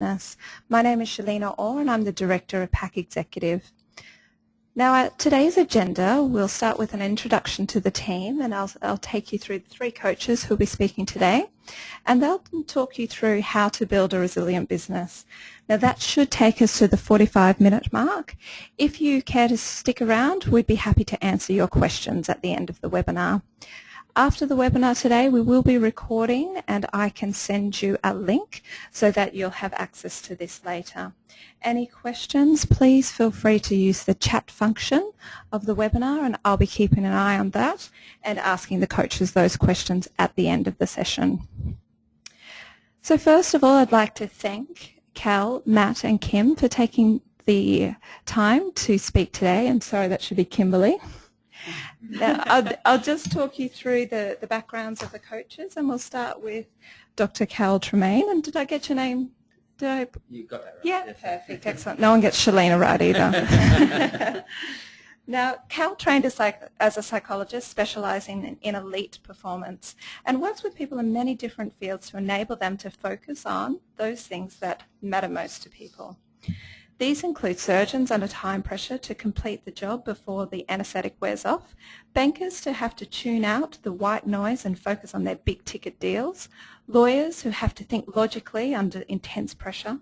Business. My name is Cholena Orr and I'm the Director of PAC Executive. Now at today's agenda we'll start with an introduction to the team, and I'll take you through the three coaches who will be speaking today, and they'll talk you through how to build a resilient business. Now that should take us to the 45-minute mark. If you care to stick around, we'd be happy to answer your questions at the end of the webinar. After the webinar today, we will be recording, and I can send you a link so that you'll have access to this later. Any questions, please feel free to use the chat function of the webinar, and I'll be keeping an eye on that and asking the coaches those questions at the end of the session. So first of all, I'd like to thank Kell, Matt and Kim for taking the time to speak today, and sorry, that should be Kimberley. Now, I'll just talk you through the backgrounds of the coaches, and we'll start with Dr. Kell Tremayne. And did I get your name? You got that right. Yeah, perfect, excellent. No one gets Cholena right either. Now, Kell trained as a psychologist specialising in elite performance and works with people in many different fields to enable them to focus on those things that matter most to people. These include surgeons under time pressure to complete the job before the anaesthetic wears off, bankers to have to tune out the white noise and focus on their big ticket deals, lawyers who have to think logically under intense pressure,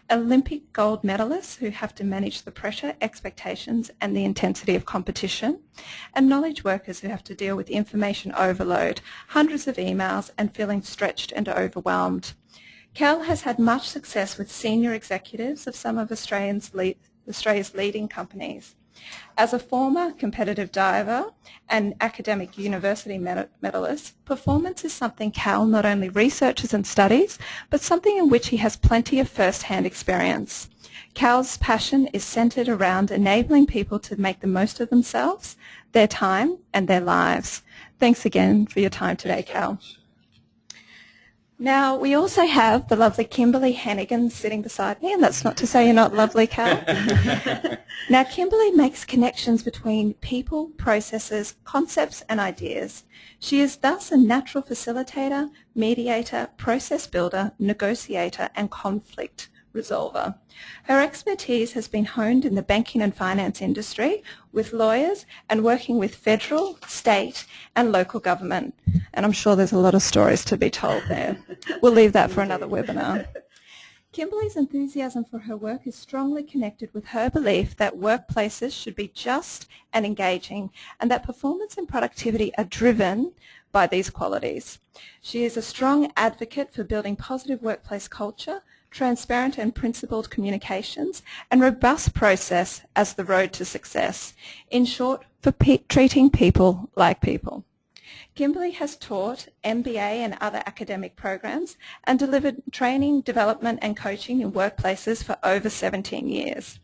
Olympic gold medalists who have to manage the pressure, expectations and the intensity of competition, and knowledge workers who have to deal with information overload, hundreds of emails and feeling stretched and overwhelmed. Kell has had much success with senior executives of some of Australia's leading companies. As a former competitive diver and academic university medalist, performance is something Kell not only researches and studies, but something in which he has plenty of first-hand experience. Kell's passion is centred around enabling people to make the most of themselves, their time and their lives. Thanks again for your time today, Kell. Now, we also have the lovely Kimberley Hannagan sitting beside me, and that's not to say you're not lovely, Kell. Now, Kimberley makes connections between people, processes, concepts and ideas. She is thus a natural facilitator, mediator, process builder, negotiator and conflict resolver. Her expertise has been honed in the banking and finance industry with lawyers and working with federal, state and local government. And I'm sure there's a lot of stories to be told there. We'll leave that for another webinar. Kimberley's enthusiasm for her work is strongly connected with her belief that workplaces should be just and engaging, and that performance and productivity are driven by these qualities. She is a strong advocate for building positive workplace culture, transparent and principled communications, and robust process as the road to success. In short, for treating people like people. Kimberley has taught MBA and other academic programs and delivered training, development and coaching in workplaces for over 17 years.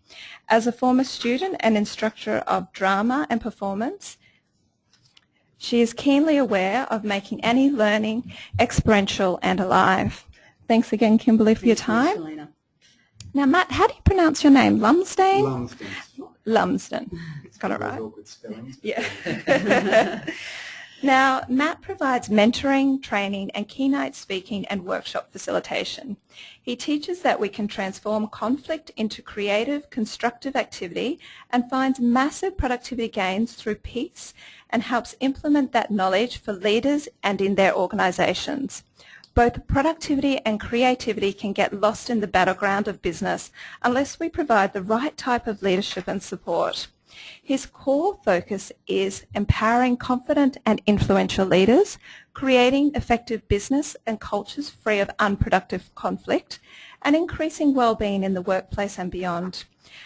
As a former student and instructor of drama and performance, she is keenly aware of making any learning experiential and alive. Thanks again, Kimberley, for your time. Now, Matt, how do you pronounce your name? Lumsdaine? Lumsdaine. Lumsdaine. Got it right? Awkward spellings. Yeah. Now, Matt provides mentoring, training and keynote speaking and workshop facilitation. He teaches that we can transform conflict into creative, constructive activity and finds massive productivity gains through peace and helps implement that knowledge for leaders and in their organisations. Both productivity and creativity can get lost in the battleground of business unless we provide the right type of leadership and support. His core focus is empowering confident and influential leaders, creating effective business and cultures free of unproductive conflict, and increasing well-being in the workplace and beyond.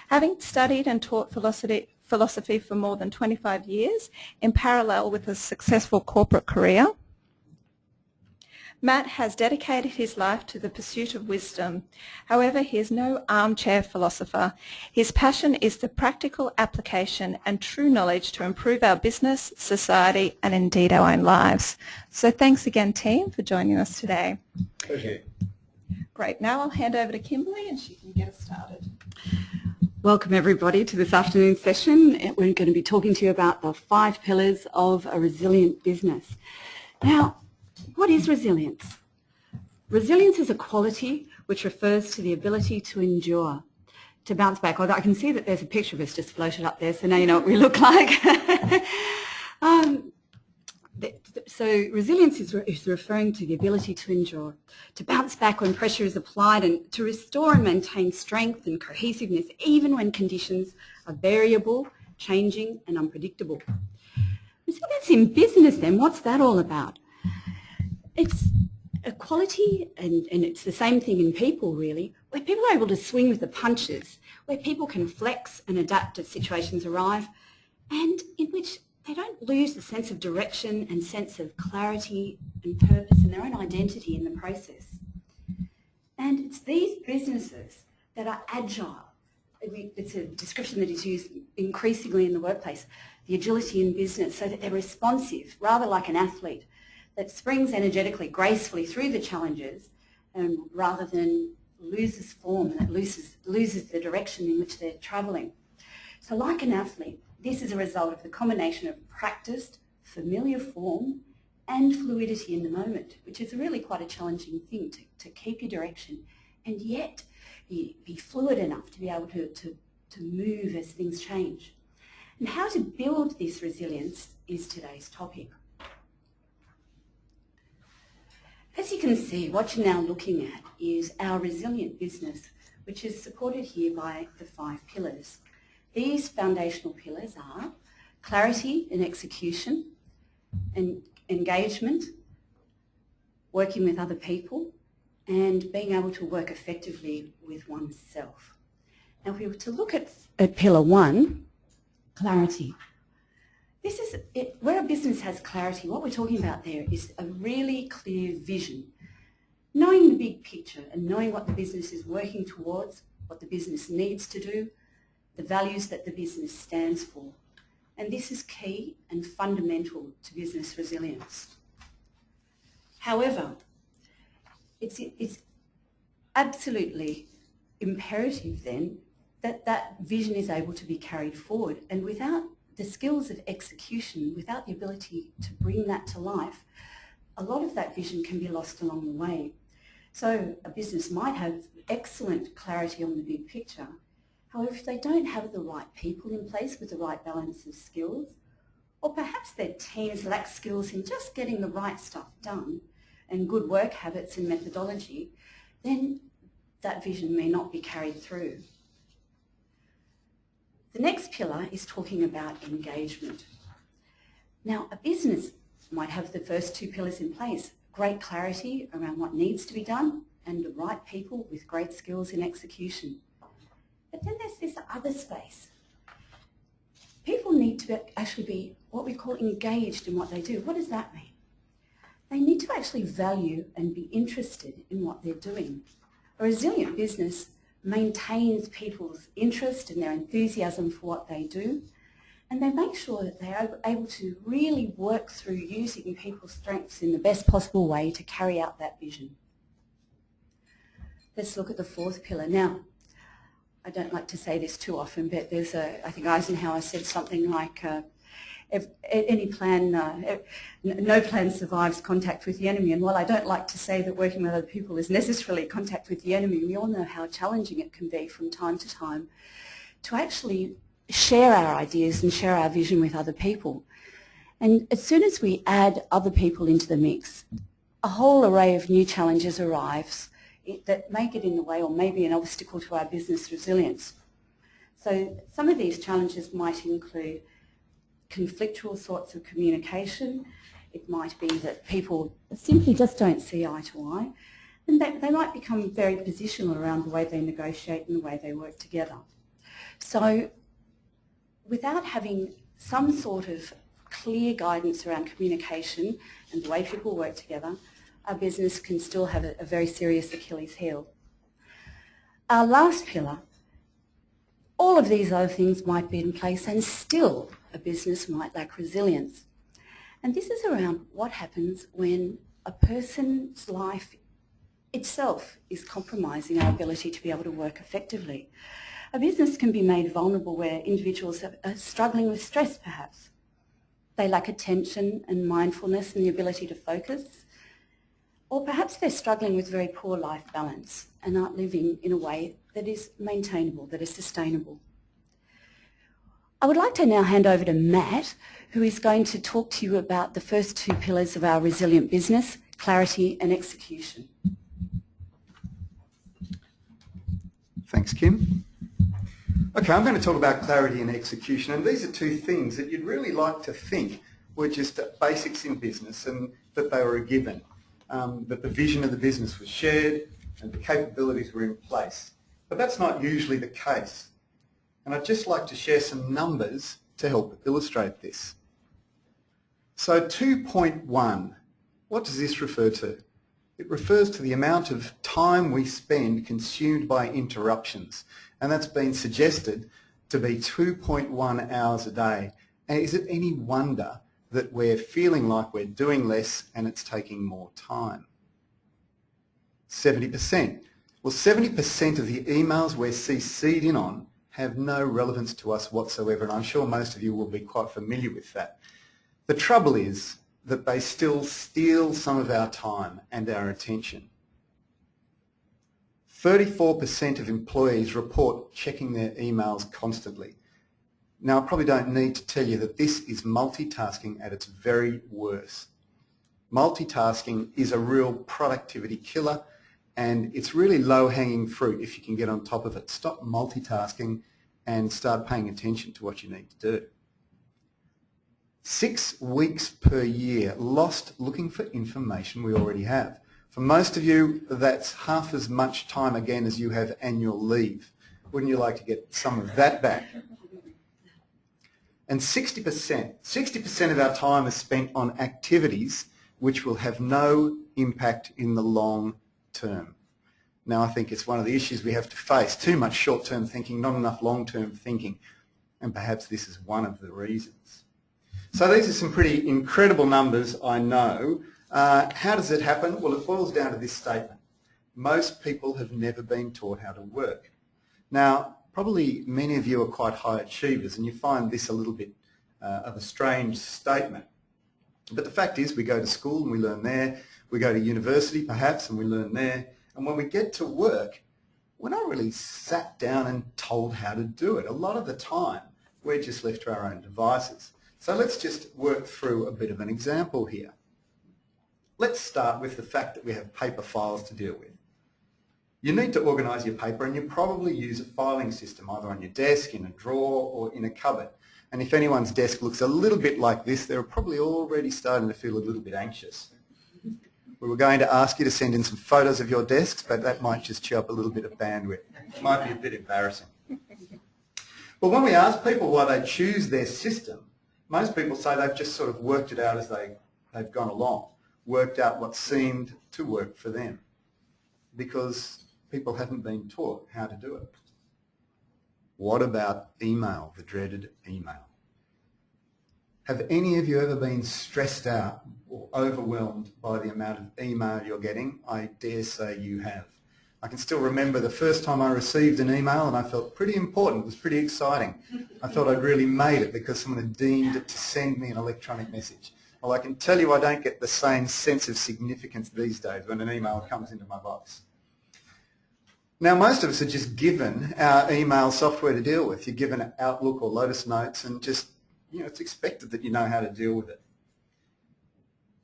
Having studied and taught philosophy for more than 25 years in parallel with a successful corporate career, Matt has dedicated his life to the pursuit of wisdom. However, he is no armchair philosopher. His passion is the practical application and true knowledge to improve our business, society, and indeed our own lives. So thanks again, team, for joining us today. Okay. Great. Now I'll hand over to Kimberley and she can get us started. Welcome everybody to this afternoon's session. We're going to be talking to you about the 5 pillars of a resilient business. Now, what is resilience? Resilience is a quality which refers to the ability to endure, to bounce back. Although I can see that there's a picture of us just floated up there, so now you know what we look like. So resilience is referring to the ability to endure, to bounce back when pressure is applied, and to restore and maintain strength and cohesiveness even when conditions are variable, changing and unpredictable. Resilience in business then, what's that all about? It's a quality, and it's the same thing in people really, where people are able to swing with the punches, where people can flex and adapt as situations arrive, and in which they don't lose the sense of direction and sense of clarity and purpose and their own identity in the process. And it's these businesses that are agile. It's a description that is used increasingly in the workplace, the agility in business, so that they're responsive, rather like an athlete, that springs energetically, gracefully through the challenges, rather than loses form, that loses the direction in which they're travelling. So like an athlete, this is a result of the combination of practiced, familiar form and fluidity in the moment, which is really quite a challenging thing to keep your direction and yet be fluid enough to be able to move as things change. And how to build this resilience is today's topic. As you can see, what you're now looking at is our resilient business, which is supported here by the 5 pillars. These foundational pillars are clarity in execution, and engagement, working with other people, and being able to work effectively with oneself. Now, if we were to look at pillar 1, clarity. This is it, where a business has clarity, what we're talking about there is a really clear vision. Knowing the big picture and knowing what the business is working towards, what the business needs to do, the values that the business stands for. And this is key and fundamental to business resilience. However, it's absolutely imperative then that that vision is able to be carried forward. And without the skills of execution, without the ability to bring that to life, a lot of that vision can be lost along the way. So a business might have excellent clarity on the big picture. However, if they don't have the right people in place with the right balance of skills, or perhaps their teams lack skills in just getting the right stuff done and good work habits and methodology, then that vision may not be carried through. The next pillar is talking about engagement. Now, a business might have the first 2 pillars in place, great clarity around what needs to be done and the right people with great skills in execution. But then there's this other space. People need to actually be what we call engaged in what they do. What does that mean? They need to actually value and be interested in what they're doing. A resilient business maintains people's interest and their enthusiasm for what they do, and they make sure that they are able to really work through using people's strengths in the best possible way to carry out that vision. Let's look at the 4th pillar. Now, I don't like to say this too often, but there's I think Eisenhower said something like, no plan survives contact with the enemy. And while I don't like to say that working with other people is necessarily contact with the enemy, we all know how challenging it can be from time to time to actually share our ideas and share our vision with other people. And as soon as we add other people into the mix, a whole array of new challenges arrives that may get in the way or may be an obstacle to our business resilience. So some of these challenges might include conflictual sorts of communication. It might be that people simply just don't see eye to eye, and they might become very positional around the way they negotiate and the way they work together. So without having some sort of clear guidance around communication and the way people work together, our business can still have a very serious Achilles heel. Our last pillar, all of these other things might be in place and still a business might lack resilience. And this is around what happens when a person's life itself is compromising our ability to be able to work effectively. A business can be made vulnerable where individuals are struggling with stress perhaps. They lack attention and mindfulness and the ability to focus. Or perhaps they're struggling with very poor life balance and aren't living in a way that is maintainable, that is sustainable. I would like to now hand over to Matt, who is going to talk to you about the first two pillars of our resilient business, clarity and execution. Thanks, Kim. Okay, I'm going to talk about clarity and execution, and these are two things that you'd really like to think were just basics in business and that they were a given, that the vision of the business was shared and the capabilities were in place. But that's not usually the case. And I'd just like to share some numbers to help illustrate this. So 2.1, what does this refer to? It refers to the amount of time we spend consumed by interruptions, and that's been suggested to be 2.1 hours a day. And is it any wonder that we're feeling like we're doing less and it's taking more time? 70%. Well, 70% of the emails we're CC'd in on have no relevance to us whatsoever, and I'm sure most of you will be quite familiar with that. The trouble is that they still steal some of our time and our attention. 34% of employees report checking their emails constantly. Now, I probably don't need to tell you that this is multitasking at its very worst. Multitasking is a real productivity killer, and it's really low-hanging fruit if you can get on top of it. Stop multitasking and start paying attention to what you need to do. 6 weeks per year lost looking for information we already have. For most of you, that's half as much time again as you have annual leave. Wouldn't you like to get some of that back? And 60% of our time is spent on activities which will have no impact in the long term. Now, I think it's one of the issues we have to face. Too much short-term thinking, not enough long-term thinking, and perhaps this is one of the reasons. So these are some pretty incredible numbers, I know. How does it happen? Well, it boils down to this statement. Most people have never been taught how to work. Now, probably many of you are quite high achievers, and you find this a little bit of a strange statement. But the fact is, we go to school and we learn there. We go to university, perhaps, and we learn there. And when we get to work, we're not really sat down and told how to do it. A lot of the time, we're just left to our own devices. So let's just work through a bit of an example here. Let's start with the fact that we have paper files to deal with. You need to organise your paper, and you probably use a filing system, either on your desk, in a drawer, or in a cupboard. And if anyone's desk looks a little bit like this, they're probably already starting to feel a little bit anxious. We were going to ask you to send in some photos of your desks, but that might just chew up a little bit of bandwidth. It might be a bit embarrassing. But when we ask people why they choose their system, most people say they've just sort of worked it out as they've gone along, worked out what seemed to work for them, because people haven't been taught how to do it. What about email, the dreaded email? Have any of you ever been stressed out or overwhelmed by the amount of email you're getting? I dare say you have. I can still remember the first time I received an email, and I felt pretty important. It was pretty exciting. I thought I'd really made it because someone had deemed it to send me an electronic message. Well, I can tell you I don't get the same sense of significance these days when an email comes into my box. Now, most of us are just given our email software to deal with. You're given Outlook or Lotus Notes, and just, it's expected that you know how to deal with it.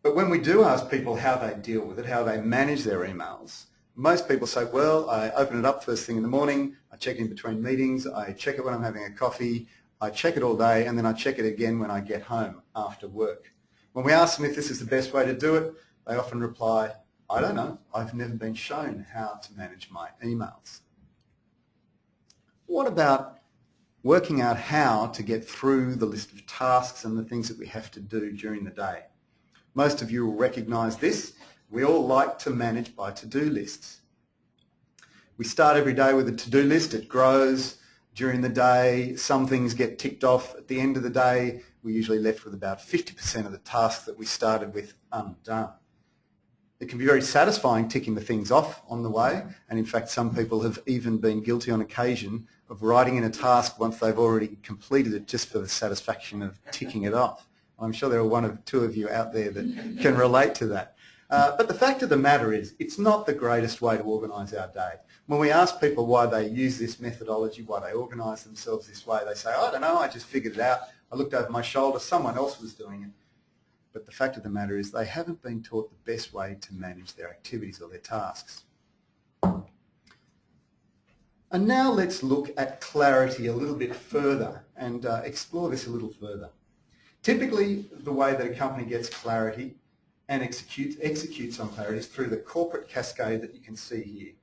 But when we do ask people how they deal with it, how they manage their emails, most people say, well, I open it up first thing in the morning, I check it in between meetings, I check it when I'm having a coffee, I check it all day, and then I check it again when I get home after work. When we ask them if this is the best way to do it, they often reply, I don't know, I've never been shown how to manage my emails. What about working out how to get through the list of tasks and the things that we have to do during the day? Most of you will recognise this. We all like to manage by to-do lists. We start every day with a to-do list. It grows during the day. Some things get ticked off. At the end of the day, we're usually left with about 50% of the tasks that we started with undone. It can be very satisfying ticking the things off on the way, and in fact some people have even been guilty on occasion of writing in a task once they've already completed it just for the satisfaction of ticking it off. I'm sure there are one or two of you out there that can relate to that. But the fact of the matter is, it's not the greatest way to organise our day. When we ask people why they use this methodology, why they organise themselves this way, they say, I don't know, I just figured it out. I looked over my shoulder, someone else was doing it. But the fact of the matter is they haven't been taught the best way to manage their activities or their tasks. And now let's look at clarity a little bit further and explore this a little further. Typically, the way that a company gets clarity and executes on clarity is through the corporate cascade that you can see here.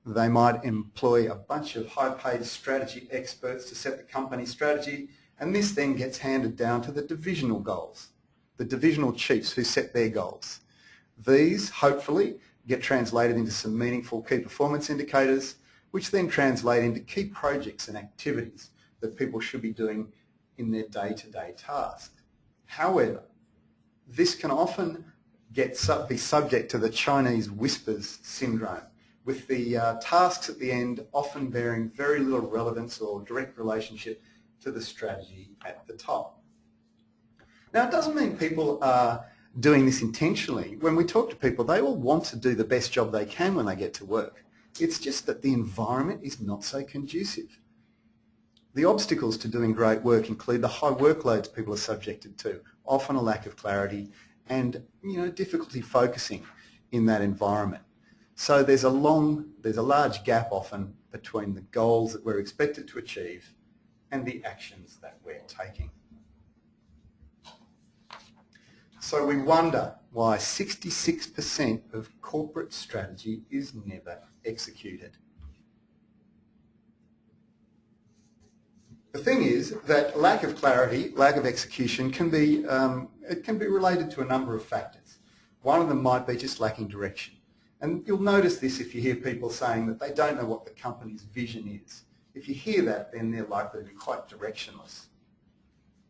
They might employ a bunch of high-paid strategy experts to set the company strategy, and this then gets handed down to the divisional goals, the divisional chiefs who set their goals. These, hopefully, get translated into some meaningful key performance indicators, which then translate into key projects and activities that people should be doing in their day-to-day task. However, this can often be subject to the Chinese whispers syndrome, with the tasks at the end often bearing very little relevance or direct relationship to the strategy at the top. Now, it doesn't mean people are doing this intentionally. When we talk to people, they all want to do the best job they can when they get to work. It's just that the environment is not so conducive. The obstacles to doing great work include the high workloads people are subjected to, often a lack of clarity and difficulty focusing in that environment. So there's a large gap often between the goals that we're expected to achieve and the actions that we're taking. So we wonder why 66% of corporate strategy is never executed. The thing is that lack of clarity, lack of execution can be related to a number of factors. One of them might be just lacking direction. And you'll notice this if you hear people saying that they don't know what the company's vision is. If you hear that, then they're likely to be quite directionless.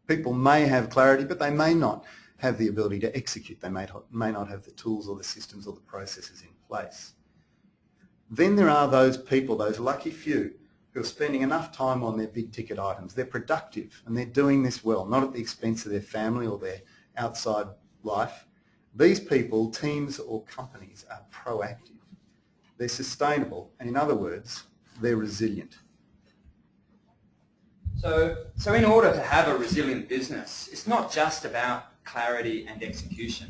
People may have clarity, but they may not have the ability to execute. They may not have the tools or the systems or the processes in place. Then there are those people, those lucky few, who are spending enough time on their big ticket items. They're productive and they're doing this well, not at the expense of their family or their outside life. These people, teams or companies, are proactive. They're sustainable, and in other words, they're resilient. So in order to have a resilient business, it's not just about clarity and execution.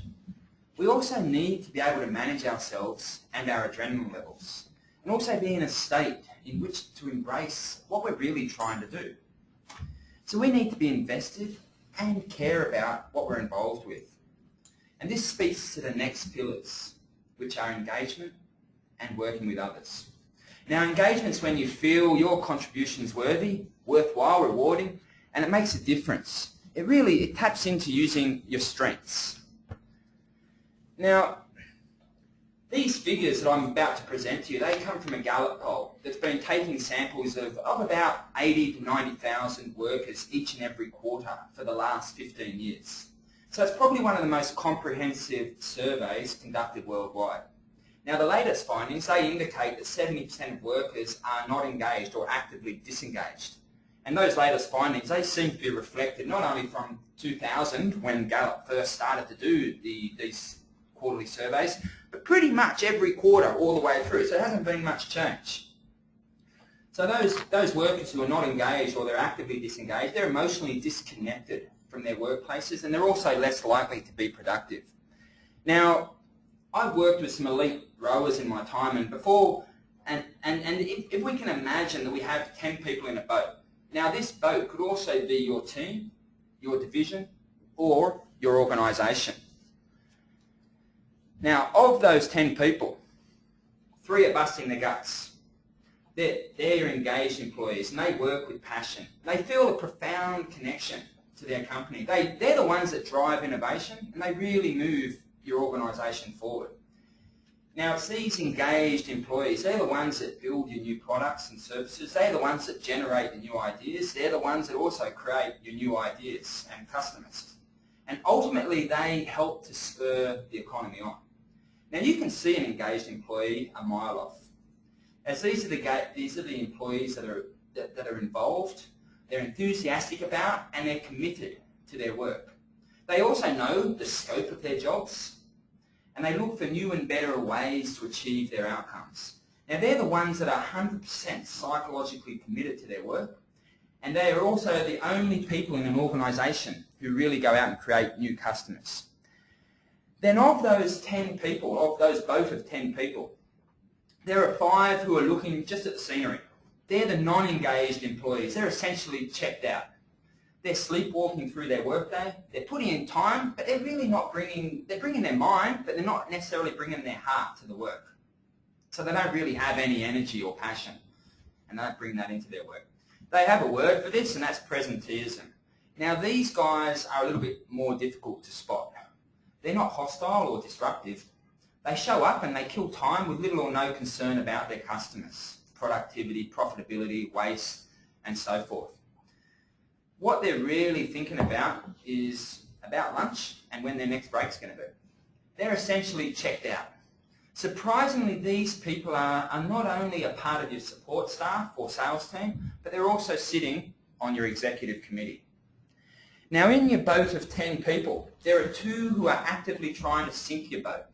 We also need to be able to manage ourselves and our adrenaline levels, and also be in a state in which to embrace what we're really trying to do. So we need to be invested and care about what we're involved with. And this speaks to the next pillars, which are engagement and working with others. Now, engagement's when you feel your contribution's worthy, worthwhile, rewarding, and it makes a difference. It taps into using your strengths. Now, these figures that I'm about to present to you, they come from a Gallup poll that's been taking samples of about 80 to 90,000 workers each and every quarter for the last 15 years. So it's probably one of the most comprehensive surveys conducted worldwide. Now, the latest findings, they indicate that 70% of workers are not engaged or actively disengaged. And those latest findings, they seem to be reflected not only from 2000, when Gallup first started to do these quarterly surveys, but pretty much every quarter all the way through. So there hasn't been much change. So those workers who are not engaged or they're actively disengaged, they're emotionally disconnected from their workplaces, and they're also less likely to be productive. Now, I've worked with some elite rowers in my time, and if we can imagine that we have 10 people in a boat. Now, this boat could also be your team, your division, or your organisation. Now, of those 10 people, 3 are busting their guts. They're engaged employees, and they work with passion. They feel a profound connection to their company. They're the ones that drive innovation, and they really move your organisation forward. Now, it's these engaged employees, they're the ones that build your new products and services. They're the ones that generate the new ideas. They're the ones that also create your new ideas and customers. And ultimately, they help to spur the economy on. Now, you can see an engaged employee a mile off, as these are the employees that are involved, they're enthusiastic about, and they're committed to their work. They also know the scope of their jobs, and they look for new and better ways to achieve their outcomes. Now they're the ones that are 100% psychologically committed to their work, and they are also the only people in an organisation who really go out and create new customers. Then of those 10 people, of those vote of 10 people, there are 5 who are looking just at the scenery. They're the non-engaged employees. They're essentially checked out. They're sleepwalking through their workday. They're putting in time, but they're really not they're bringing their mind, but they're not necessarily bringing their heart to the work. So they don't really have any energy or passion, and they don't bring that into their work. They have a word for this, and that's presenteeism. Now these guys are a little bit more difficult to spot. They're not hostile or disruptive. They show up and they kill time with little or no concern about their customers, productivity, profitability, waste, and so forth. What they're really thinking about is about lunch and when their next break's going to be. They're essentially checked out. Surprisingly, these people are not only a part of your support staff or sales team, but they're also sitting on your executive committee. Now in your boat of 10 people, there are 2 who are actively trying to sink your boat.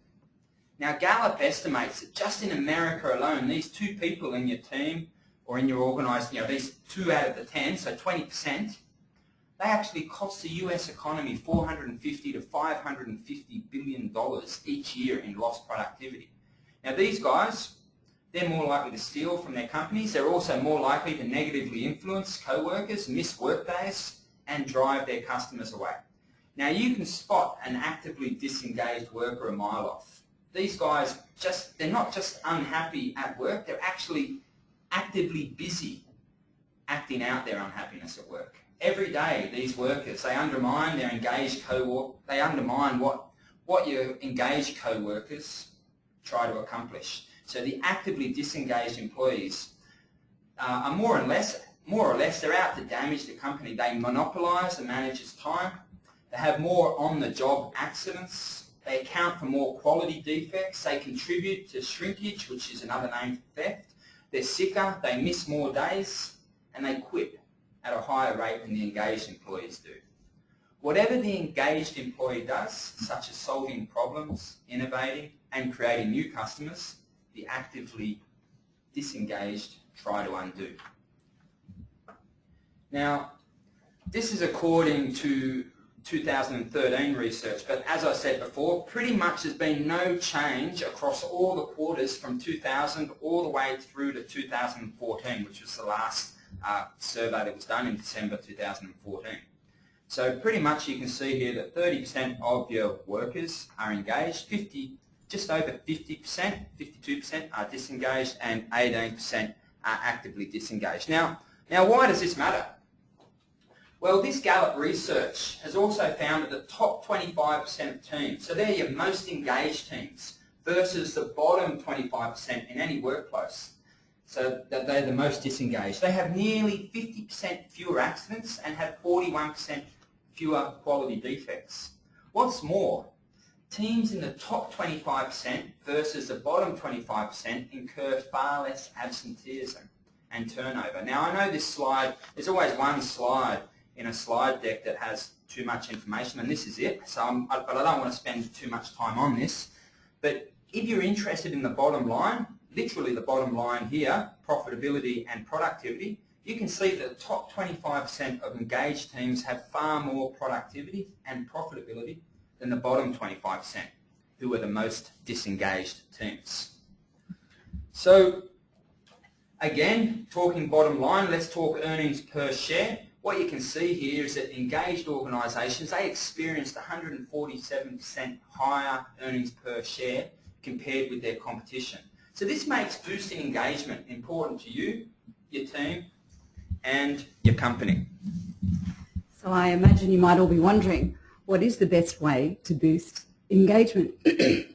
Now Gallup estimates that just in America alone, these 2 people in your team or in your organisation, these 2 out of the 10, so 20%, they actually cost the US economy $450 to $550 billion each year in lost productivity. Now these guys, they're more likely to steal from their companies. They're also more likely to negatively influence co-workers, miss workdays, and drive their customers away. Now you can spot an actively disengaged worker a mile off. These guys, they're not just unhappy at work, they're actually actively busy acting out their unhappiness at work. Every day, these workers, they undermine their engaged they undermine what your engaged co-workers try to accomplish. So the actively disengaged employees are more or less, they're out to damage the company. They monopolise the manager's time. They have more on-the-job accidents. They account for more quality defects. They contribute to shrinkage, which is another name for theft. They're sicker. They miss more days, and they quit at a higher rate than the engaged employees do. Whatever the engaged employee does, such as solving problems, innovating, and creating new customers, the actively disengaged try to undo. Now, this is according to 2013 research, but as I said before, pretty much there's been no change across all the quarters from 2000 all the way through to 2014, which was the last survey that was done in December 2014. So pretty much you can see here that 30% of your workers are engaged, just over 50%, 52% are disengaged, and 18% are actively disengaged. Now why does this matter? Well, this Gallup research has also found that the top 25% of teams, so they're your most engaged teams, versus the bottom 25% in any workplace, so that they're the most disengaged. They have nearly 50% fewer accidents and have 41% fewer quality defects. What's more, teams in the top 25% versus the bottom 25% incur far less absenteeism and turnover. Now, I know this slide, there's always one slide in a slide deck that has too much information, and this is it, but I don't want to spend too much time on this. But if you're interested in the bottom line, literally the bottom line here, profitability and productivity, you can see that the top 25% of engaged teams have far more productivity and profitability than the bottom 25%, who are the most disengaged teams. So, again, talking bottom line, let's talk earnings per share. What you can see here is that engaged organisations, they experienced 147% higher earnings per share compared with their competition. So this makes boosting engagement important to you, your team, and your company. So I imagine you might all be wondering, what is the best way to boost engagement?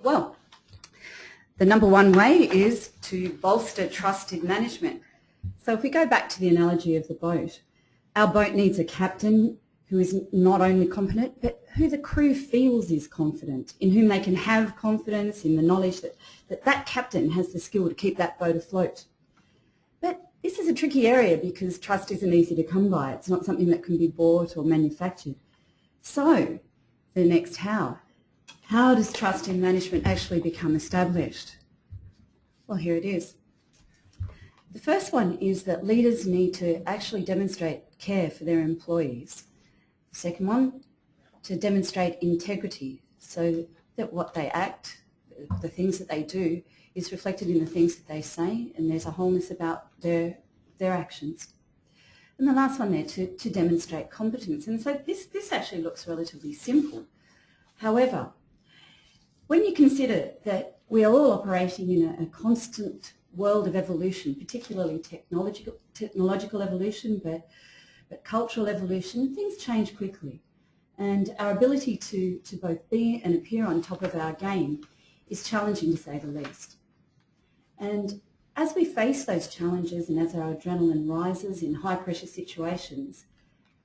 Well, the number one way is to bolster trust in management. So if we go back to the analogy of the boat, our boat needs a captain who is not only competent, but who the crew feels is confident, in whom they can have confidence in the knowledge that captain has the skill to keep that boat afloat. But this is a tricky area because trust isn't easy to come by. It's not something that can be bought or manufactured. So, the next how? How does trust in management actually become established? Well, here it is. The first one is that leaders need to actually demonstrate care for their employees. The second one, to demonstrate integrity so that what they act, the things that they do, is reflected in the things that they say, and there's a wholeness about their actions. And the last one there, to demonstrate competence. And so this actually looks relatively simple. However, when you consider that we are all operating in a constant world of evolution, particularly technological evolution, but cultural evolution, things change quickly. And our ability to both be and appear on top of our game is challenging, to say the least. And as we face those challenges and as our adrenaline rises in high-pressure situations,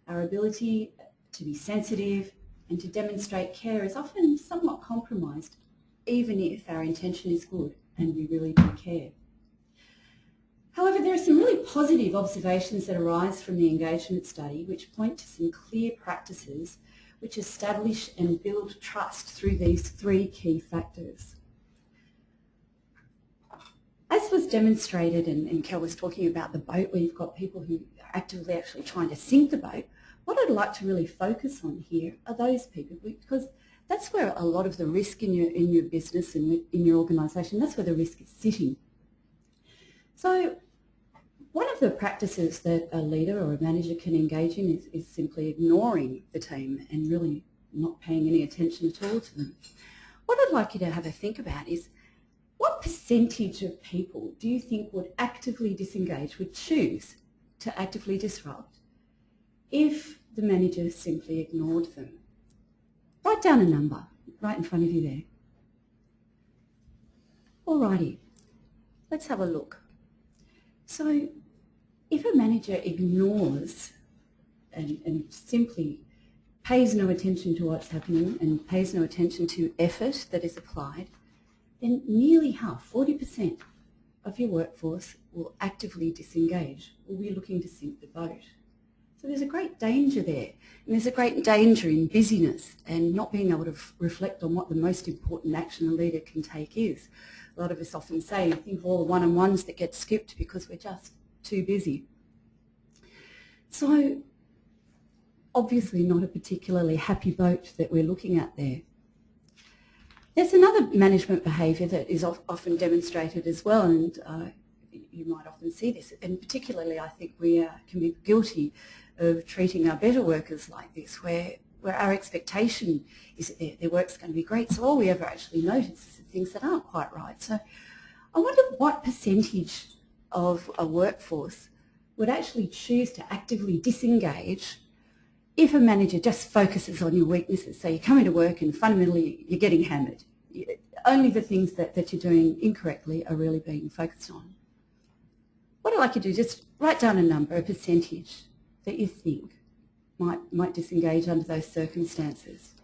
our ability to be sensitive and to demonstrate care is often somewhat compromised, even if our intention is good and we really do care. However, there are some really positive observations that arise from the engagement study which point to some clear practices which establish and build trust through these three key factors. As was demonstrated, and Kell was talking about the boat where you've got people who are actively actually trying to sink the boat, what I'd like to really focus on here are those people, because that's where a lot of the risk in your business and in your organisation, that's where the risk is sitting. So one of the practices that a leader or a manager can engage in is simply ignoring the team and really not paying any attention at all to them. What I'd like you to have a think about is, what percentage of people do you think would actively disengage, would choose to actively disrupt, if the manager simply ignored them? Write down a number right in front of you there. Alrighty, let's have a look. So if a manager ignores and simply pays no attention to what's happening and pays no attention to effort that is applied, then nearly half, 40% of your workforce will actively disengage, will be looking to sink the boat. So there's a great danger there, and there's a great danger in busyness and not being able to reflect on what the most important action a leader can take is. A lot of us often say, think of all the one-on-ones that get skipped because we're just too busy. So obviously not a particularly happy boat that we're looking at there. There's another management behaviour that is often demonstrated as well, and you might often see this, and particularly I think we can be guilty of treating our better workers like this, where our expectation is that their work's going to be great, so all we ever actually notice is the things that aren't quite right. So I wonder what percentage of a workforce would actually choose to actively disengage if a manager just focuses on your weaknesses. So you come into work and fundamentally you're getting hammered. Only the things that you're doing incorrectly are really being focused on. What I'd like you to do, just write down a number, a percentage that you think might disengage under those circumstances.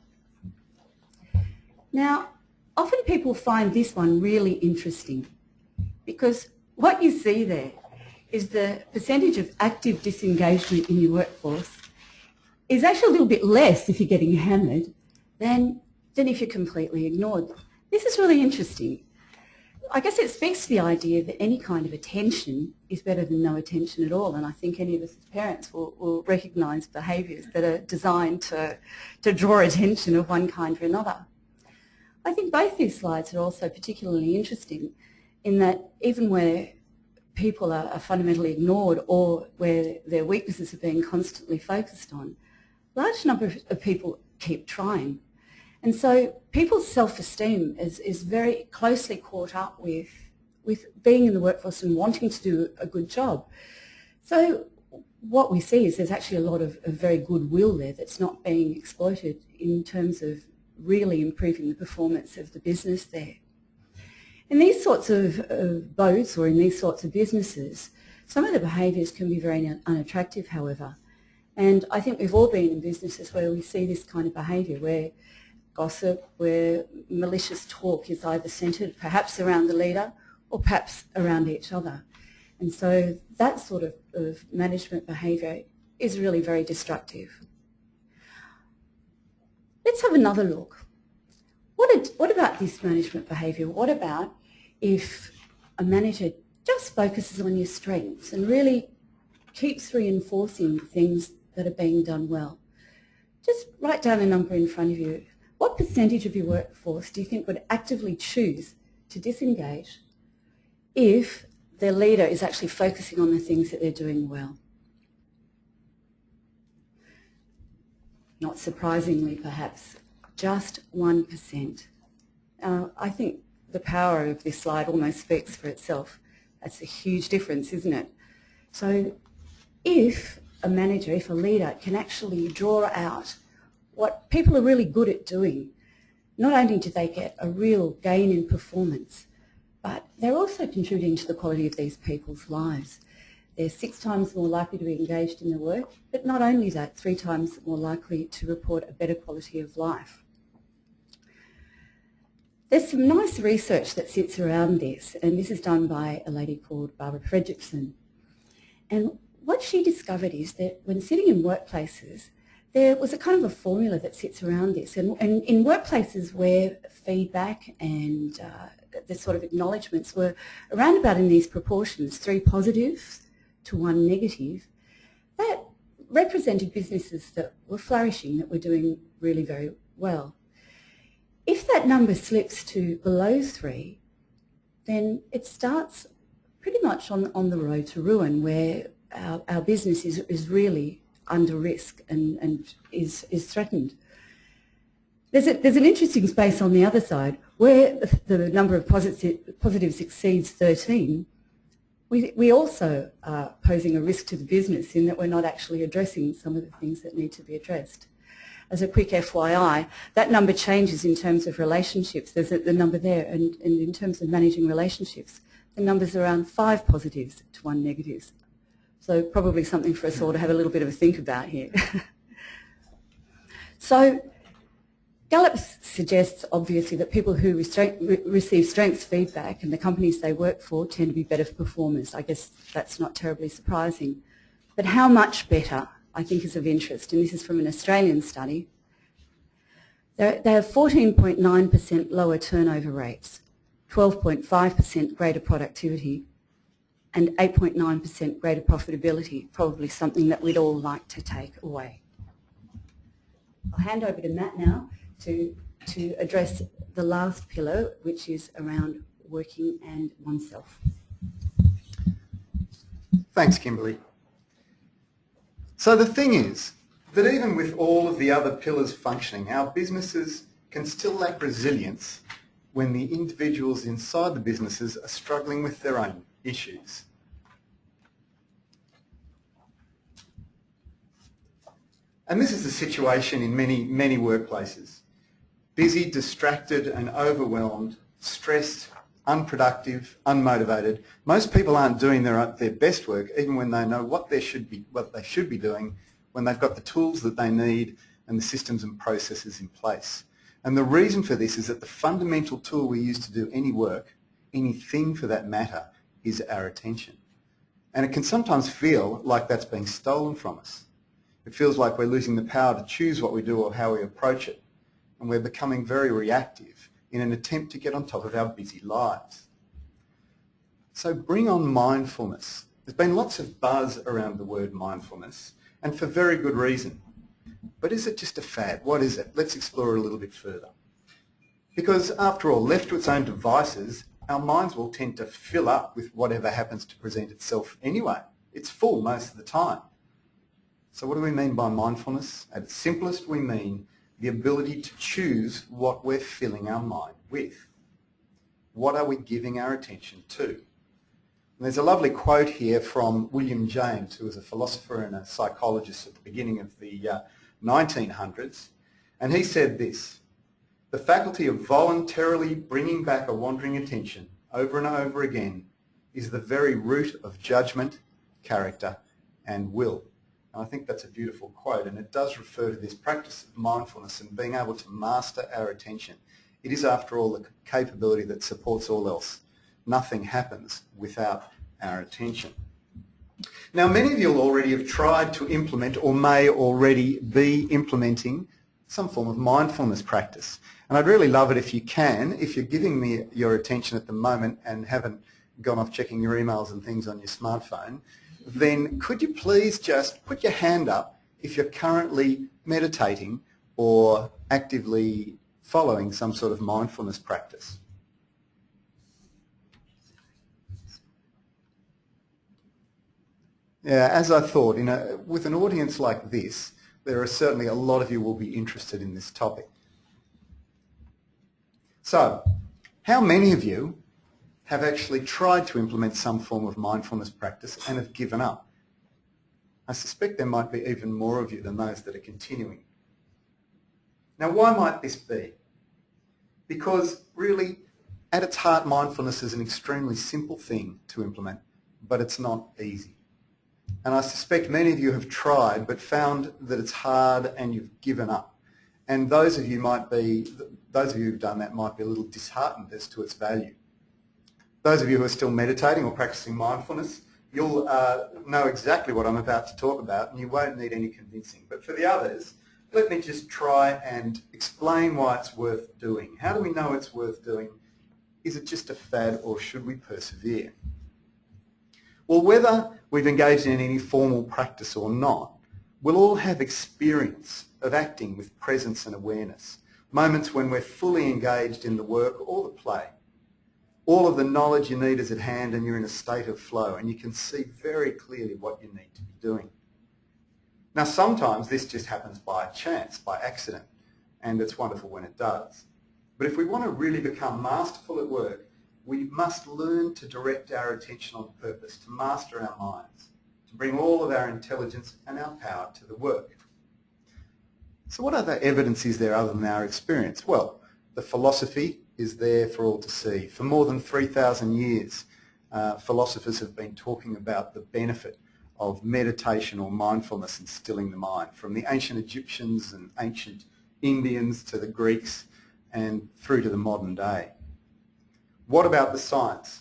Now, often people find this one really interesting, because what you see there is the percentage of active disengagement in your workforce is actually a little bit less if you're getting hammered than if you're completely ignored. This is really interesting. I guess it speaks to the idea that any kind of attention is better than no attention at all, and I think any of us as parents will recognise behaviours that are designed to draw attention of one kind or another. I think both these slides are also particularly interesting in that even where people are fundamentally ignored or where their weaknesses are being constantly focused on, a large number of people keep trying. And so people's self-esteem is very closely caught up with being in the workforce and wanting to do a good job. So what we see is there's actually a lot of very good will there that's not being exploited in terms of really improving the performance of the business there. In these sorts of boats or in these sorts of businesses, some of the behaviours can be very unattractive, however. And I think we've all been in businesses where we see this kind of behaviour, where gossip, where malicious talk is either centred perhaps around the leader or perhaps around each other. And so that sort of management behaviour is really very destructive. Let's have another look. What about this management behaviour? What about if a manager just focuses on your strengths and really keeps reinforcing things that are being done well? Just write down a number in front of you. What percentage of your workforce do you think would actively choose to disengage if their leader is actually focusing on the things that they're doing well? Not surprisingly, perhaps, just 1%. I think the power of this slide almost speaks for itself. That's a huge difference, isn't it? So if a manager, if a leader can actually draw out what people are really good at doing, not only do they get a real gain in performance, but they're also contributing to the quality of these people's lives. They're 6 times more likely to be engaged in their work, but not only that, 3 times more likely to report a better quality of life. There's some nice research that sits around this, and this is done by a lady called Barbara Fredrickson. And what she discovered is that when sitting in workplaces, there was a kind of a formula that sits around this. And in workplaces where feedback and the sort of acknowledgements were around about in these proportions, 3 positives to 1 negative, that represented businesses that were flourishing, that were doing really very well. If that number slips to below 3, then it starts pretty much on the road to ruin, where our business is really under risk and is threatened. There's an interesting space on the other side where the number of positives exceeds 13. We also are posing a risk to the business in that we're not actually addressing some of the things that need to be addressed. As a quick FYI, that number changes in terms of relationships. There's the number there, and in terms of managing relationships, the number's around 5 positives to 1 negatives. So probably something for us all to have a little bit of a think about here. So Gallup suggests, obviously, that people who receive strengths feedback and the companies they work for tend to be better performers. I guess that's not terribly surprising. But how much better, I think, is of interest, and this is from an Australian study. They have 14.9% lower turnover rates, 12.5% greater productivity, and 8.9% greater profitability, probably something that we'd all like to take away. I'll hand over to Matt now to address the last pillar, which is around working and oneself. Thanks, Kimberley. So the thing is that even with all of the other pillars functioning, our businesses can still lack resilience when the individuals inside the businesses are struggling with their own issues. And this is the situation in many workplaces. Busy, distracted and overwhelmed, stressed, unproductive, unmotivated. Most people aren't doing their best work even when they know what they should be doing, when they've got the tools that they need and the systems and processes in place. And the reason for this is that the fundamental tool we use to do any work, anything for that matter, is our attention. And it can sometimes feel like that's being stolen from us. It feels like we're losing the power to choose what we do or how we approach it. And we're becoming very reactive in an attempt to get on top of our busy lives. So bring on mindfulness. There's been lots of buzz around the word mindfulness, and for very good reason. But is it just a fad? What is it? Let's explore it a little bit further. Because after all, left to its own devices, our minds will tend to fill up with whatever happens to present itself anyway. It's full most of the time. So what do we mean by mindfulness? At its simplest, we mean the ability to choose what we're filling our mind with. What are we giving our attention to? And there's a lovely quote here from William James, who was a philosopher and a psychologist at the beginning of the 1900s, and he said this: "The faculty of voluntarily bringing back a wandering attention over and over again is the very root of judgment, character and will." And I think that's a beautiful quote, and it does refer to this practice of mindfulness and being able to master our attention. It is, after all, the capability that supports all else. Nothing happens without our attention. Now, many of you already have tried to implement or may already be implementing some form of mindfulness practice. And I'd really love it if you can, if you're giving me your attention at the moment and haven't gone off checking your emails and things on your smartphone, then could you please just put your hand up if you're currently meditating or actively following some sort of mindfulness practice. Yeah, as I thought, with an audience like this, there are certainly a lot of you will be interested in this topic. So, how many of you have actually tried to implement some form of mindfulness practice and have given up? I suspect there might be even more of you than those that are continuing. Now, why might this be? Because really, at its heart, mindfulness is an extremely simple thing to implement, but it's not easy. And I suspect many of you have tried but found that it's hard and you've given up. And those of you who've done that might be a little disheartened as to its value. Those of you who are still meditating or practicing mindfulness, you'll know exactly what I'm about to talk about and you won't need any convincing. But for the others, let me just try and explain why it's worth doing. How do we know it's worth doing? Is it just a fad or should we persevere? Well, whether we've engaged in any formal practice or not, we'll all have experience of acting with presence and awareness, moments when we're fully engaged in the work or the play. All of the knowledge you need is at hand and you're in a state of flow and you can see very clearly what you need to be doing. Now, sometimes this just happens by chance, by accident, and it's wonderful when it does. But if we want to really become masterful at work, we must learn to direct our attention on purpose, to master our minds, to bring all of our intelligence and our power to the work. So what other evidence is there other than our experience? Well, the philosophy is there for all to see. For more than 3,000 years, philosophers have been talking about the benefit of meditation or mindfulness in stilling the mind, from the ancient Egyptians and ancient Indians to the Greeks and through to the modern day. What about the science?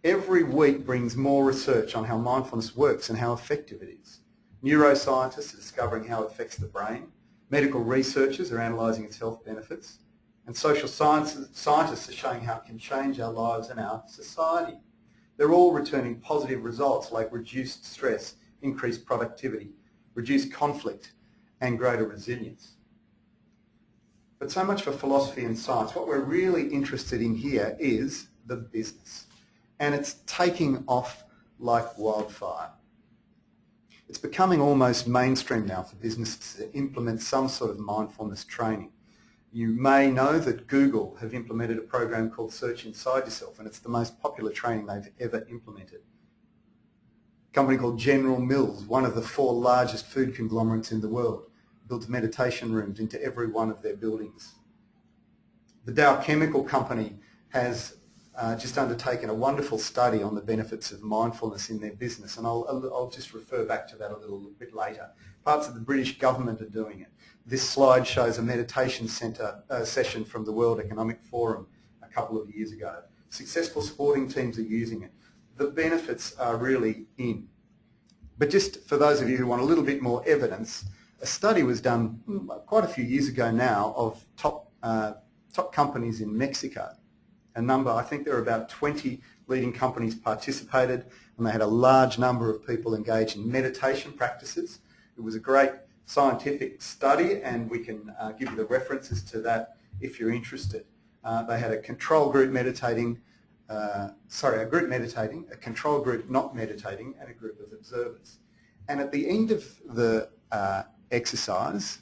Every week brings more research on how mindfulness works and how effective it is. Neuroscientists are discovering how it affects the brain. Medical researchers are analysing its health benefits. And social scientists are showing how it can change our lives and our society. They're all returning positive results like reduced stress, increased productivity, reduced conflict, and greater resilience. But so much for philosophy and science. What we're really interested in here is the business. And it's taking off like wildfire. It's becoming almost mainstream now for businesses to implement some sort of mindfulness training. You may know that Google have implemented a program called Search Inside Yourself, and it's the most popular training they've ever implemented. A company called General Mills, one of the 4 largest food conglomerates in the world, builds meditation rooms into every one of their buildings. The Dow Chemical Company has just undertaken a wonderful study on the benefits of mindfulness in their business, and I'll just refer back to that a little bit later. Parts of the British government are doing it. This slide shows a meditation session from the World Economic Forum a couple of years ago. Successful sporting teams are using it. The benefits are really in. But just for those of you who want a little bit more evidence, a study was done quite a few years ago now of top companies in Mexico. I think there were about 20 leading companies participated, and they had a large number of people engaged in meditation practices. It was a great scientific study, and we can give you the references to that if you're interested. They had a control group meditating, a group meditating, a control group not meditating, and a group of observers. And at the end of the exercise,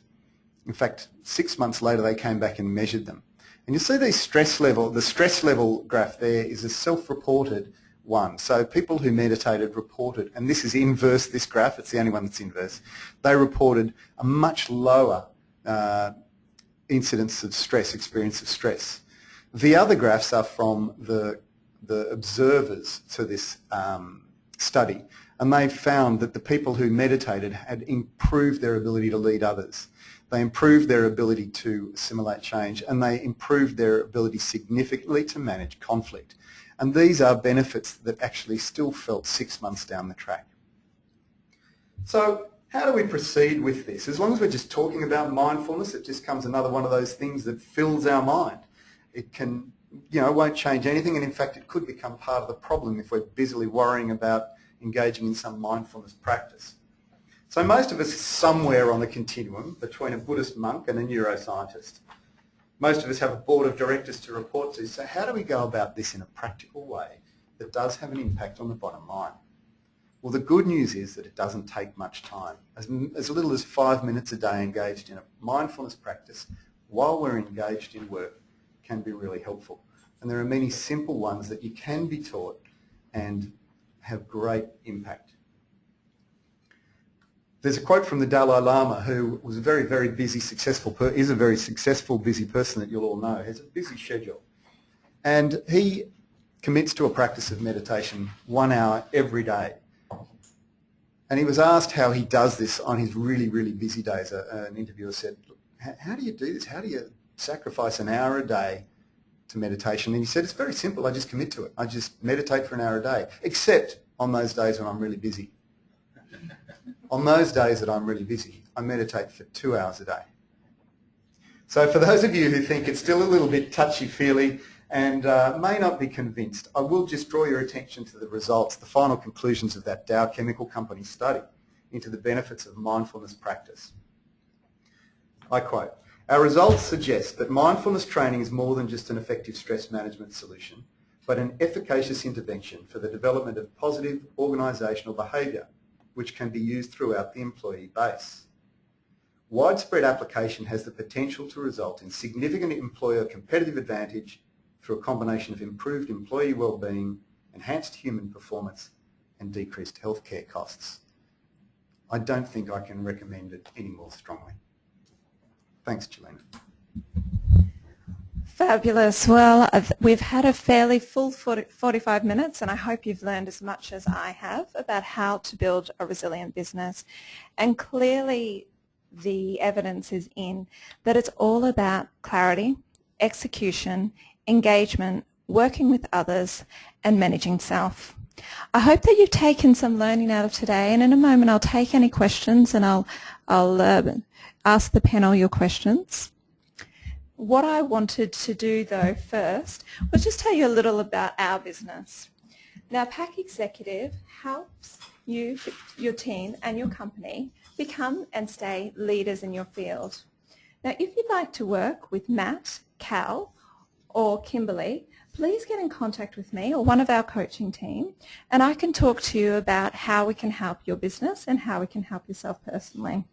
in fact, 6 months later, they came back and measured them. And you see the stress level graph there is a self-reported one. So people who meditated reported, and this is inverse, this graph, it's the only one that's inverse, they reported a much lower incidence of stress, experience of stress. The other graphs are from the observers to this study, and they found that the people who meditated had improved their ability to lead others. They improved their ability to assimilate change, and they improved their ability significantly to manage conflict. And these are benefits that actually still felt 6 months down the track. So how do we proceed with this? As long as we're just talking about mindfulness, it just becomes another one of those things that fills our mind. It can, won't change anything, and in fact it could become part of the problem if we're busily worrying about engaging in some mindfulness practice. So most of us are somewhere on the continuum between a Buddhist monk and a neuroscientist. Most of us have a board of directors to report to, so how do we go about this in a practical way that does have an impact on the bottom line? Well, the good news is that it doesn't take much time. As little as 5 minutes a day engaged in a mindfulness practice while we're engaged in work can be really helpful. And there are many simple ones that you can be taught and have great impact. There's a quote from the Dalai Lama, who was a very, very busy, is a very successful, busy person that you'll all know, has a busy schedule. And he commits to a practice of meditation 1 hour every day. And he was asked how he does this on his really, really busy days. An interviewer said, how do you do this? How do you sacrifice an hour a day to meditation? And he said, it's very simple. I just commit to it. I just meditate for an hour a day, except on those days when I'm really busy. On those days that I'm really busy, I meditate for 2 hours a day. So for those of you who think it's still a little bit touchy-feely and may not be convinced, I will just draw your attention to the results, the final conclusions of that Dow Chemical Company study into the benefits of mindfulness practice. I quote, "Our results suggest that mindfulness training is more than just an effective stress management solution, but an efficacious intervention for the development of positive organisational behaviour, which can be used throughout the employee base. Widespread application has the potential to result in significant employer competitive advantage through a combination of improved employee well-being, enhanced human performance and decreased healthcare costs." I don't think I can recommend it any more strongly. Thanks, Cholena. Fabulous. Well, we've had a fairly full 45 minutes, and I hope you've learned as much as I have about how to build a resilient business. And clearly the evidence is in that it's all about clarity, execution, engagement, working with others, and managing self. I hope that you've taken some learning out of today, and in a moment I'll take any questions and I'll ask the panel your questions. What I wanted to do though first was just tell you a little about our business. Now, Pack Executive helps you, your team and your company become and stay leaders in your field. Now, if you'd like to work with Matt, Cal or Kimberley, please get in contact with me or one of our coaching team, and I can talk to you about how we can help your business and how we can help yourself personally.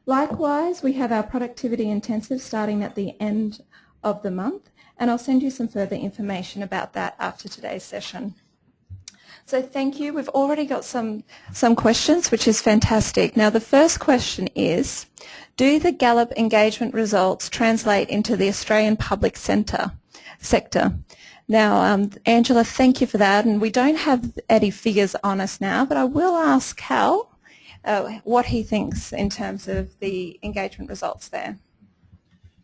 Likewise, we have our productivity intensive starting at the end of the month, and I'll send you some further information about that after today's session. So thank you. We've already got some questions, which is fantastic. Now, the first question is, do the Gallup engagement results translate into the Australian public sector? Now, Angela, thank you for that, and we don't have any figures on us now, but I will ask Cal what he thinks in terms of the engagement results there.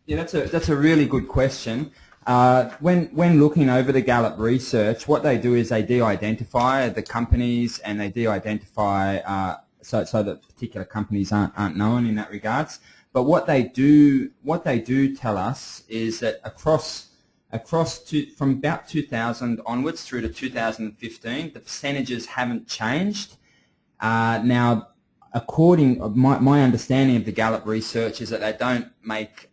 Yeah, that's a really good question. When looking over the Gallup research, what they do is they de-identify the companies and they de-identify so that particular companies aren't known in that regards. But what they do tell us is that from about 2000 onwards through to 2015, the percentages haven't changed. Now, my understanding of the Gallup research is that they don't make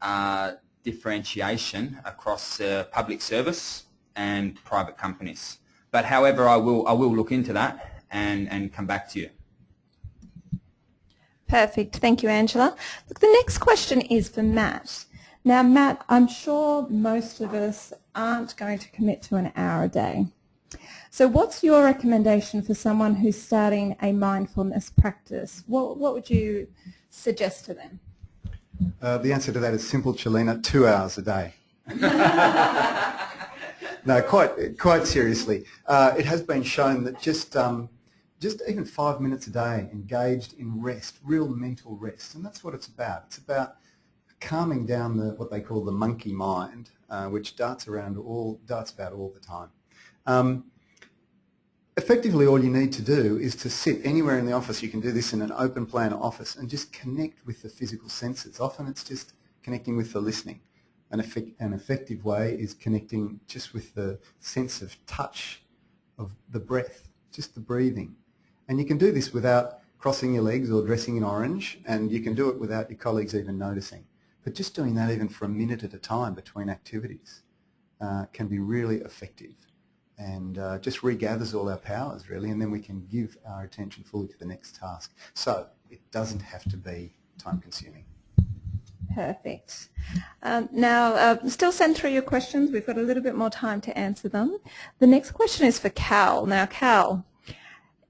differentiation across public service and private companies. But however, I will look into that and come back to you. Perfect. Thank you, Angela. Look, the next question is for Matt. Now, Matt, I'm sure most of us aren't going to commit to an hour a day. So what's your recommendation for someone who's starting a mindfulness practice? What would you suggest to them? The answer to that is simple, Cholena, 2 hours a day. No, quite seriously. It has been shown that just even 5 minutes a day engaged in rest, real mental rest, and that's what it's about. It's about calming down what they call the monkey mind, which darts about all the time. effectively all you need to do is to sit anywhere in the office. You can do this in an open plan office and just connect with the physical senses. Often it's just connecting with the listening. An effective way is connecting just with the sense of touch, of the breath, just the breathing. And you can do this without crossing your legs or dressing in orange, and you can do it without your colleagues even noticing. But just doing that even for a minute at a time between activities can be really effective, and just regathers all our powers really, and then we can give our attention fully to the next task. So it doesn't have to be time consuming. Perfect. Now, still send through your questions. We've got a little bit more time to answer them. The next question is for Kell. Now, Kell,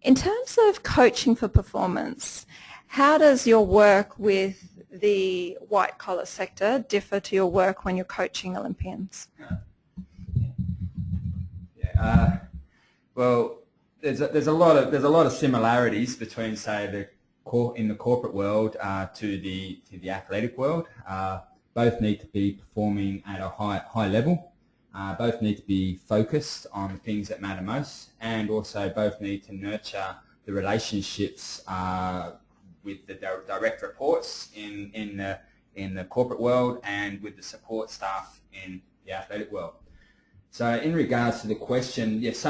in terms of coaching for performance, how does your work with the white-collar sector differ to your work when you're coaching Olympians? Well, there's a lot of similarities between, say, in the corporate world to the athletic world. Both need to be performing at a high level. Both need to be focused on the things that matter most, and also both need to nurture the relationships with the direct reports in the corporate world and with the support staff in the athletic world. So in regards to the question, yes,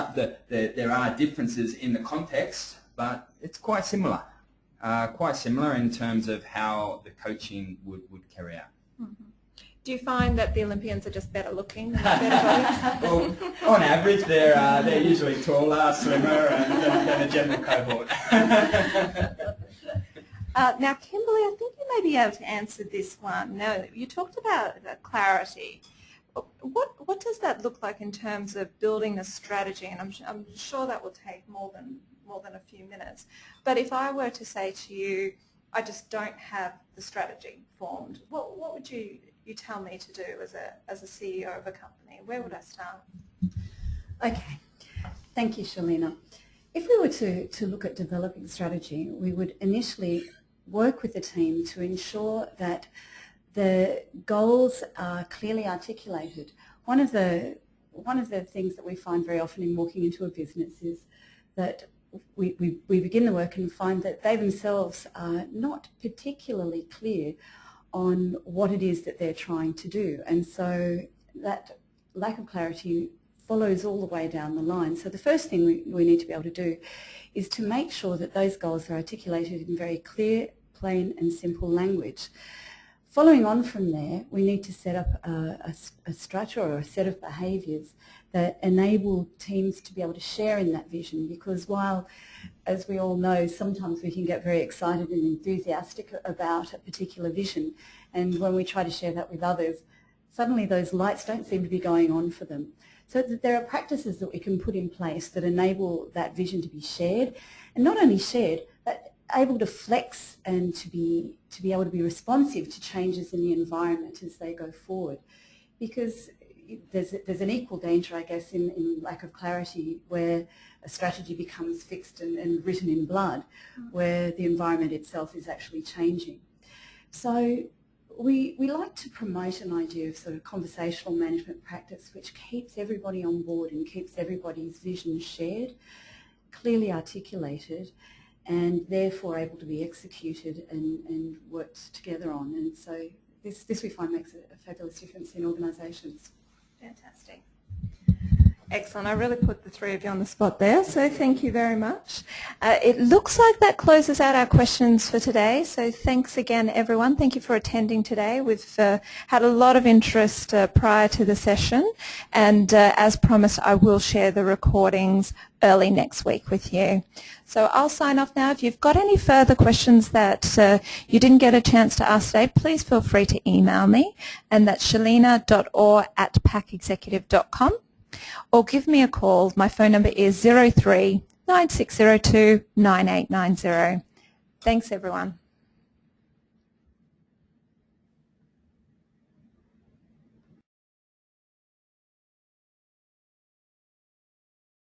there are differences in the context, but it's quite similar. In terms of how the coaching would carry out. Mm-hmm. Do you find that the Olympians are just better looking and better bodies? Well, on average, they're usually taller, slimmer, than the general cohort. Now, Kimberley, I think you may be able to answer this one. Now, you talked about clarity. What does that look like in terms of building a strategy? And I'm sure that will take more than a few minutes. But if I were to say to you, I just don't have the strategy formed, what would you tell me to do as a CEO of a company? Where would I start? Okay, thank you, Cholena. If we were to look at developing strategy, we would initially work with the team to ensure that the goals are clearly articulated. One of the things that we find very often in walking into a business is that we begin the work and find that they themselves are not particularly clear on what it is that they're trying to do, and so that lack of clarity follows all the way down the line. So the first thing we need to be able to do is to make sure that those goals are articulated in very clear, plain and simple language. Following on from there, we need to set up a structure or a set of behaviours that enable teams to be able to share in that vision, because while, as we all know, sometimes we can get very excited and enthusiastic about a particular vision, and when we try to share that with others, suddenly those lights don't seem to be going on for them. So there are practices that we can put in place that enable that vision to be shared, and not only shared, but able to flex and to be able to be responsive to changes in the environment as they go forward. Because there's an equal danger, I guess, in lack of clarity, where a strategy becomes fixed and written in blood, where the environment itself is actually changing. So we like to promote an idea of sort of conversational management practice which keeps everybody on board and keeps everybody's vision shared, clearly articulated, and therefore able to be executed and worked together on. And so this we find makes a fabulous difference in organisations. Fantastic. Excellent. I really put the three of you on the spot there, so thank you very much. It looks like that closes out our questions for today, so thanks again, everyone. Thank you for attending today. We've had a lot of interest prior to the session, and as promised, I will share the recordings early next week with you. So I'll sign off now. If you've got any further questions that you didn't get a chance to ask today, please feel free to email me, and that's cholena.orr@pacexecutive.com. or give me a call. My phone number is 03 9602 9890. Thanks, everyone.